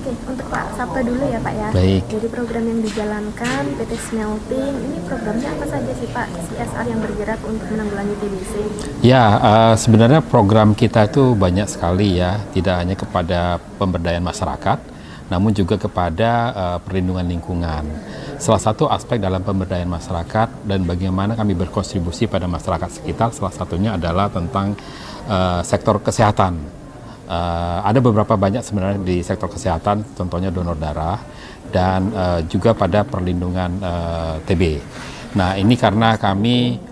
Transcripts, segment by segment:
Oke, untuk Pak Sabto dulu ya Pak ya. Baik. Jadi program yang dijalankan PT Smelting, ini programnya apa saja sih Pak CSR yang bergerak untuk menanggulangi TBC? Ya, sebenarnya program kita itu banyak sekali ya, tidak hanya kepada pemberdayaan masyarakat, namun juga kepada perlindungan lingkungan. Salah satu aspek dalam pemberdayaan masyarakat dan bagaimana kami berkontribusi pada masyarakat sekitar, salah satunya adalah tentang sektor kesehatan. Ada beberapa banyak sebenarnya di sektor kesehatan, contohnya donor darah dan juga pada perlindungan TB. Nah, ini karena kami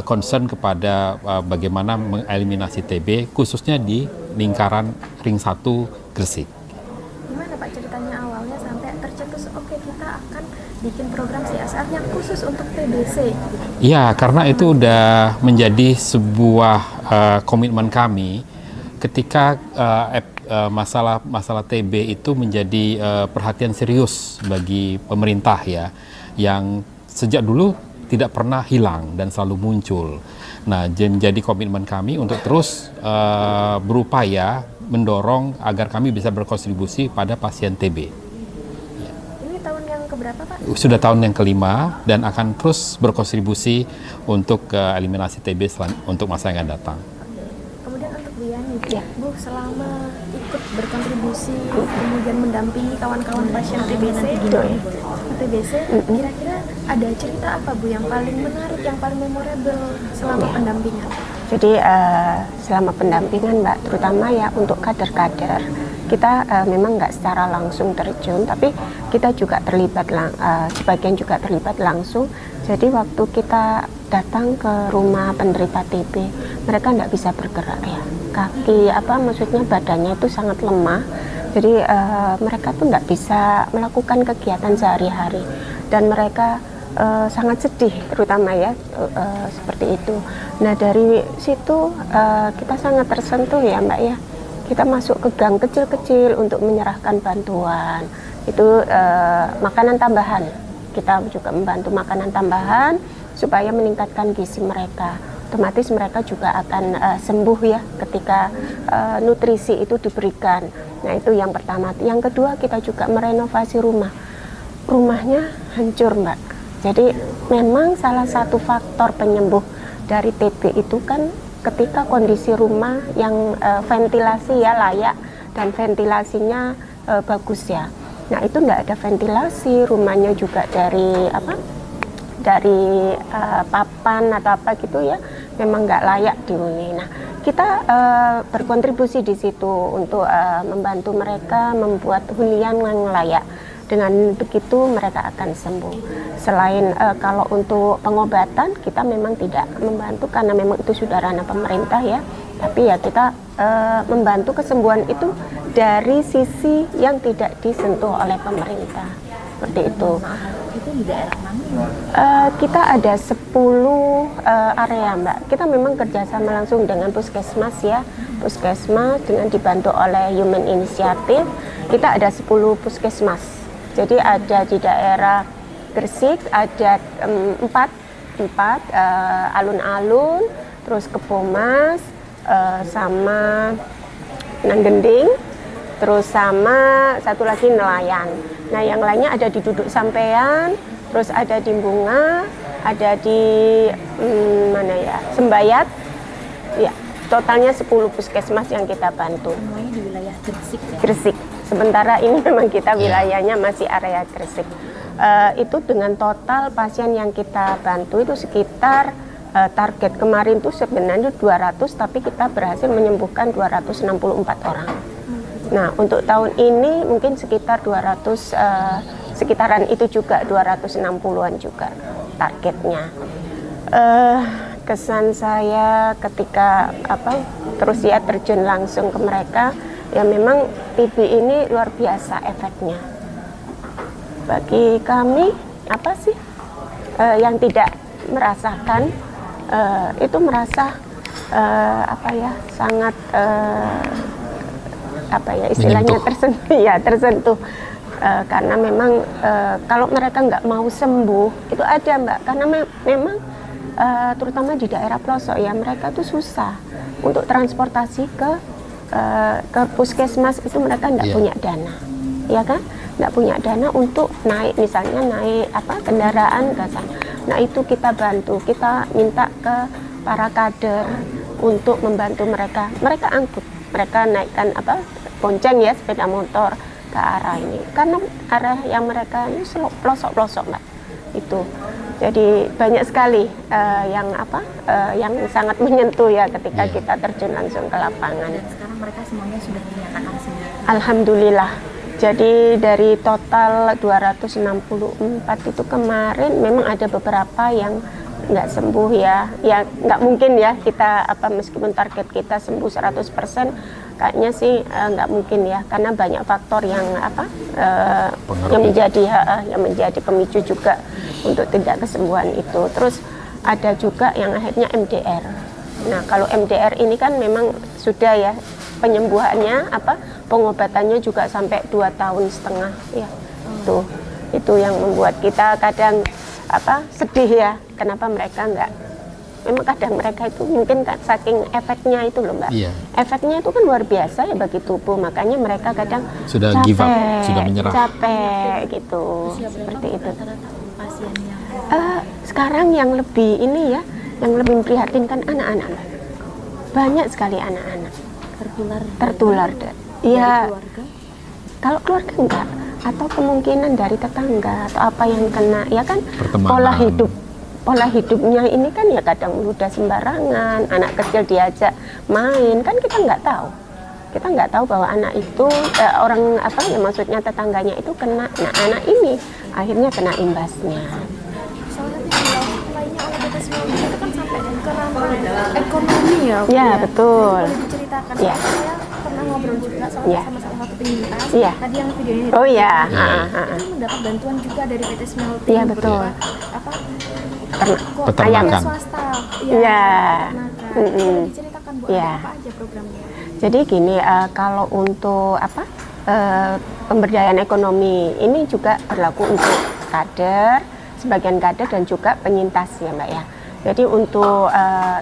concern kepada bagaimana mengeliminasi TB khususnya di lingkaran Ring 1 Gresik. Gimana Pak ceritanya awalnya sampai tercetus oke kita akan bikin program CSR yang khusus untuk TBC? Iya, karena itu udah menjadi sebuah komitmen kami ketika masalah TB itu menjadi perhatian serius bagi pemerintah ya, yang sejak dulu tidak pernah hilang dan selalu muncul. Nah, jadi komitmen kami untuk terus berupaya mendorong agar kami bisa berkontribusi pada pasien TB. Ini tahun yang keberapa Pak? Sudah tahun yang kelima dan akan terus berkontribusi untuk eliminasi TB untuk masa yang akan datang. Kemudian untuk Bu Yani, Bu selama ikut berkontribusi kemudian mendampingi kawan-kawan pasien TBC, kira-kira ada cerita apa Bu yang paling menarik, yang paling memorable selama pendampingan? Jadi selama pendampingan Mbak, terutama ya untuk kader-kader, kita memang nggak secara langsung terjun, tapi kita juga terlibat, sebagian juga terlibat langsung. Jadi waktu kita datang ke rumah penderita TB, mereka nggak bisa bergerak ya, kaki maksudnya badannya itu sangat lemah. Jadi mereka tuh nggak bisa melakukan kegiatan sehari-hari dan mereka sangat sedih, terutama ya seperti itu. Nah dari situ kita sangat tersentuh ya Mbak ya. Kita masuk ke gang kecil-kecil untuk menyerahkan bantuan. Itu makanan tambahan. Kita juga membantu makanan tambahan supaya meningkatkan gizi mereka. Otomatis mereka juga akan sembuh ya ketika nutrisi itu diberikan. Nah itu yang pertama. Yang kedua kita juga merenovasi rumah. Rumahnya hancur Mbak. Jadi memang salah satu faktor penyembuh dari TB itu kan ketika kondisi rumah yang ventilasi ya layak dan ventilasinya bagus ya. Nah itu enggak ada ventilasi, rumahnya juga dari papan atau apa gitu ya, memang nggak layak dihuni. Nah kita berkontribusi di situ untuk membantu mereka membuat hunian yang layak. Dengan begitu mereka akan sembuh. Selain kalau untuk pengobatan kita memang tidak membantu karena memang itu sudah ranah pemerintah ya. Tapi ya kita membantu kesembuhan itu dari sisi yang tidak disentuh oleh pemerintah. Seperti itu. Itu di daerah mana? Kita ada 10 area Mbak. Kita memang kerjasama langsung dengan Puskesmas ya. Puskesmas dengan dibantu oleh Human Initiative. Kita ada 10 Puskesmas. Jadi ada di daerah Gresik ada 4 alun-alun, terus Kebomas, sama Nanggending, terus sama satu lagi Nelayan. Nah yang lainnya ada di Duduk Sampean, terus ada di Bunga, ada di Sembayat. Ya, totalnya 10 puskesmas yang kita bantu. Semuanya di wilayah Gresik ya? Gresik. Sementara ini memang kita wilayahnya masih area Gresik. Itu dengan total pasien yang kita bantu itu sekitar target kemarin tuh sebenarnya 200, tapi kita berhasil menyembuhkan 264 orang. Nah untuk tahun ini mungkin sekitar 200, sekitaran itu juga 260-an juga targetnya. Kesan saya ketika terus ya terjun langsung ke mereka, ya memang TB ini luar biasa efeknya. Bagi kami yang tidak merasakan itu merasa sangat istilahnya tersentuh karena memang kalau mereka nggak mau sembuh itu ada Mbak, karena memang terutama di daerah pelosok ya mereka tuh susah untuk transportasi ke puskesmas, itu mereka nggak punya dana. ya kan, nggak punya dana untuk naik, misalnya naik kendaraan ke sana. Nah itu kita bantu, kita minta ke para kader untuk membantu mereka angkut, mereka naikkan bonceng ya, sepeda motor ke arah ini, karena arah yang mereka ini pelosok-pelosok Mbak itu. Jadi banyak sekali yang sangat menyentuh ya ketika kita terjun langsung ke lapangan. Dan sekarang mereka semuanya sudah dinyatakan sembuh. Alhamdulillah. Jadi dari total 264 itu kemarin memang ada beberapa yang nggak sembuh ya. Ya nggak mungkin ya kita meskipun target kita sembuh 100%, kayaknya sih nggak mungkin ya, karena banyak faktor yang yang menjadi pemicu juga untuk tidak kesembuhan itu. Terus ada juga yang akhirnya MDR. Nah kalau MDR ini kan memang sudah ya penyembuhannya pengobatannya juga sampai 2,5 tahun ya. Itu yang membuat kita kadang sedih ya, kenapa mereka enggak. Memang kadang mereka itu mungkin saking efeknya itu loh Mbak. Iya. Efeknya itu kan luar biasa ya bagi tubuh, makanya mereka kadang sudah capek, give up, sudah menyerah. Capek gitu. Seperti itu. Pasiennya Sekarang yang lebih ini ya, yang lebih memprihatinkan anak-anak. Banyak sekali anak-anak tertular. Iya. keluarga. Kalau keluarga enggak, atau kemungkinan dari tetangga atau apa yang kena, ya kan Pertemanan. pola hidupnya ini kan ya kadang udah sembarangan, anak kecil diajak main, kan kita nggak tahu bahwa anak itu maksudnya tetangganya itu kena. Nah anak ini akhirnya kena imbasnya. Salah satu dampak lainnya oleh BPSML itu kan sampai ke ranah ekonomi ya. Ya betul. Boleh diceritakan? Ya. Saya pernah ngobrol juga sama salah satu penyintas. Iya. Tadi yang videonya. Oh iya. Itu mendapat bantuan juga dari BPSML. Iya betul. Peternakan. Swasta. Iya. Boleh diceritakan Bu, Iya. apa aja programnya? Jadi gini, kalau untuk pemberdayaan ekonomi ini juga berlaku untuk kader, sebagian kader dan juga penyintas ya Mbak ya. Jadi untuk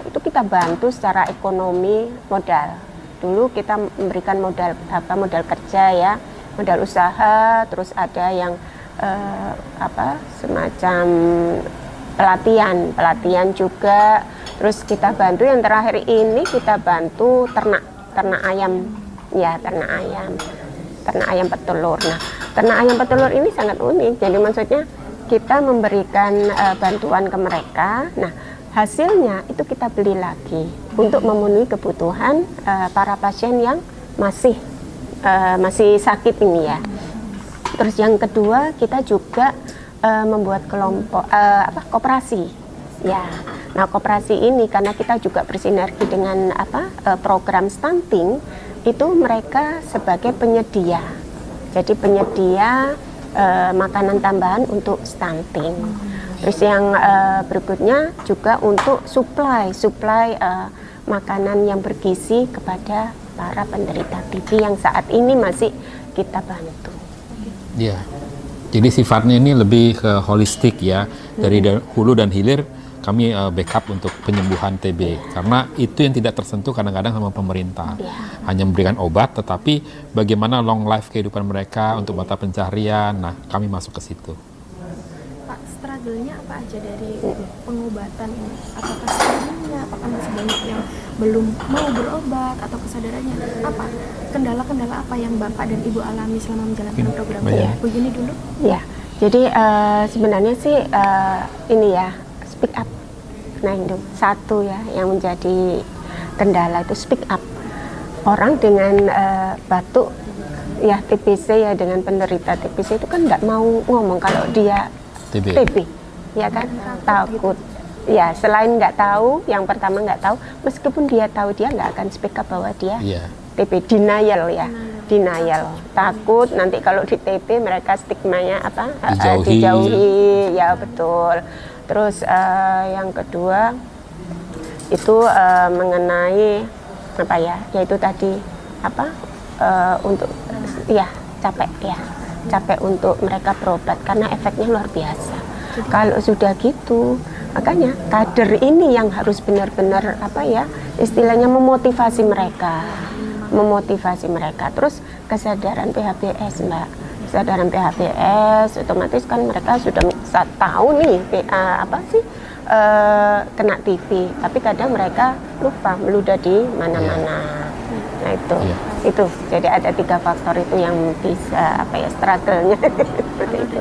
itu kita bantu secara ekonomi modal. Dulu kita memberikan modal kerja ya, modal usaha, terus ada yang semacam pelatihan juga. Terus kita bantu, yang terakhir ini kita bantu ternak ayam ya, ternak ayam petelur. Nah ternak ayam petelur ini sangat unik, jadi maksudnya kita memberikan bantuan ke mereka. Nah hasilnya itu kita beli lagi untuk memenuhi kebutuhan para pasien yang masih sakit ini ya. Terus yang kedua kita juga membuat kelompok koperasi ya. Nah koperasi ini karena kita juga bersinergi dengan program stunting, itu mereka sebagai penyedia. Jadi penyedia makanan tambahan untuk stunting. Terus yang berikutnya juga untuk supply makanan yang bergizi kepada para penderita TB yang saat ini masih kita bantu. Iya. Jadi sifatnya ini lebih ke holistik ya, dari hulu dan hilir kami backup untuk penyembuhan TB, karena itu yang tidak tersentuh kadang-kadang sama pemerintah. Hanya memberikan obat, tetapi bagaimana long life kehidupan mereka untuk mata pencaharian. Nah, kami masuk ke situ. Pak, struggle-nya apa aja dari pengobatan ini? Apakah sebenarnya, apakah masih banyak yang belum mau berobat atau kesadarannya? Apa kendala-kendala apa yang Bapak dan Ibu alami selama menjalankan program ini? Begini dulu. Ya, jadi sebenarnya sih ini ya, speak up. Nah itu satu ya yang menjadi kendala, itu speak up. Orang dengan batuk ya, TBC ya, dengan penderita TBC itu kan nggak mau ngomong kalau dia TB ya kan, takut ya. Selain nggak tahu, yang pertama nggak tahu, meskipun dia tahu dia nggak akan speak up bahwa dia TB, denial ya, denial, takut nanti kalau di TB mereka stigmanya dijauhi ya betul. Terus yang kedua itu mengenai yaitu tadi untuk capek untuk mereka berobat karena efeknya luar biasa. Kalau sudah gitu, makanya kader ini yang harus benar-benar istilahnya memotivasi mereka. Terus kesadaran PHBS Mbak, kesadaran PHBS, otomatis kan mereka sudah tahu nih apa sih kena TB, tapi kadang mereka lupa meludah di mana-mana. Nah itu jadi ada 3 faktor itu yang bisa struggle-nya seperti itu.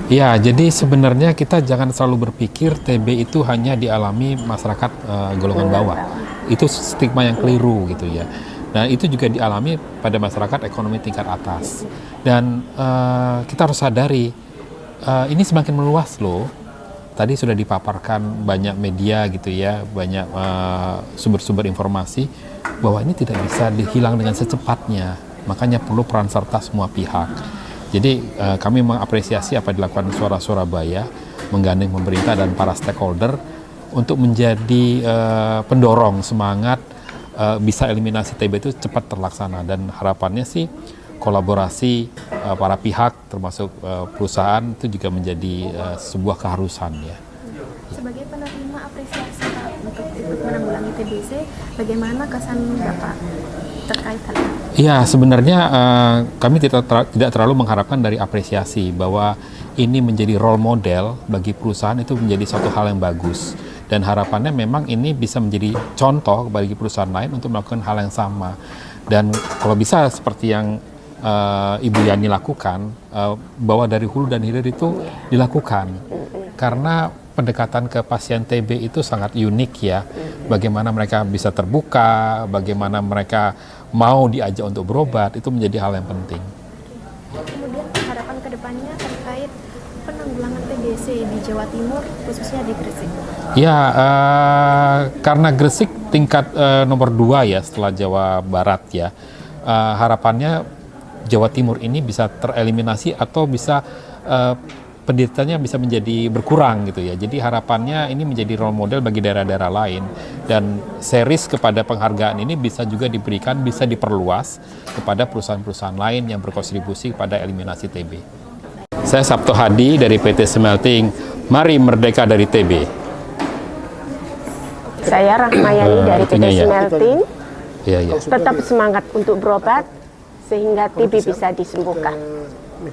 Ya, jadi sebenarnya kita jangan selalu berpikir TB itu hanya dialami masyarakat golongan bawah. Itu stigma yang keliru gitu ya. Nah, itu juga dialami pada masyarakat ekonomi tingkat atas. Dan kita harus sadari ini semakin meluas loh. Tadi sudah dipaparkan banyak media gitu ya, banyak sumber-sumber informasi bahwa ini tidak bisa dihilang dengan secepatnya. Makanya perlu peran serta semua pihak. Jadi kami mengapresiasi apa yang dilakukan Suara Surabaya, menggandeng pemerintah dan para stakeholder untuk menjadi pendorong semangat bisa eliminasi TB itu cepat terlaksana, dan harapannya sih kolaborasi para pihak termasuk perusahaan itu juga menjadi sebuah keharusan ya. Sebagai penerima apresiasi Pak untuk ikut menanggulangi TBC, bagaimana kesan Bapak terkait hal ini? Ya, sebenarnya kami tidak terlalu mengharapkan dari apresiasi bahwa ini menjadi role model bagi perusahaan, itu menjadi suatu hal yang bagus. Dan harapannya memang ini bisa menjadi contoh bagi perusahaan lain untuk melakukan hal yang sama. Dan kalau bisa seperti yang Ibu Yani lakukan, bahwa dari hulu dan hilir itu dilakukan. Karena pendekatan ke pasien TB itu sangat unik ya. Bagaimana mereka bisa terbuka, bagaimana mereka mau diajak untuk berobat, itu menjadi hal yang penting. Kemudian harapan kedepannya terkait penanggulangan TBC di Jawa Timur, khususnya di Gresik. Ya, karena Gresik tingkat nomor 2 ya setelah Jawa Barat ya. Harapannya Jawa Timur ini bisa tereliminasi atau bisa penderitanya bisa menjadi berkurang gitu ya. Jadi harapannya ini menjadi role model bagi daerah-daerah lain, dan series kepada penghargaan ini bisa juga diberikan, bisa diperluas kepada perusahaan-perusahaan lain yang berkontribusi pada eliminasi TB. Saya Sabto Hadi dari PT Smelting, mari merdeka dari TB. Saya Rahmayani dari PT Smelting. Ya. Tetap semangat untuk berobat sehingga TB bisa disembuhkan.